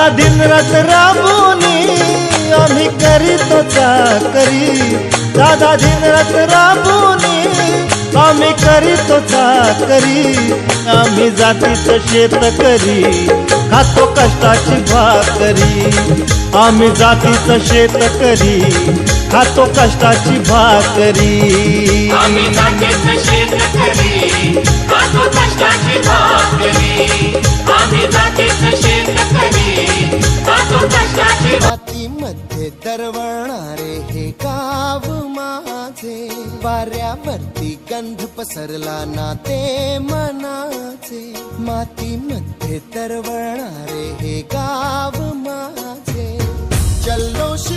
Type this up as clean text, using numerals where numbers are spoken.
दादा दिनरात राबुनी आम्ही करीतो चाकरी, दादा दिनरात राबुनी आम्ही करीतो चाकरी, आम्ही जातीचं शेतकरी खातो कष्टाची भाकरी, आम्ही जातीचं शेतकरी खातो कष्टाची भाकरी, आम्ही जातीचं शेतकरी खातो कष्टाची भाकरी, आम्ही जातीचं शेतकरी खातो कष्टाची मातीमध्ये दरवळणारे हे गाव माझे, वाऱ्यावरती गंध पसरला ना ते मनाचे, मातीमध्ये दरवळणारे हे गाव माझे, जल्लोष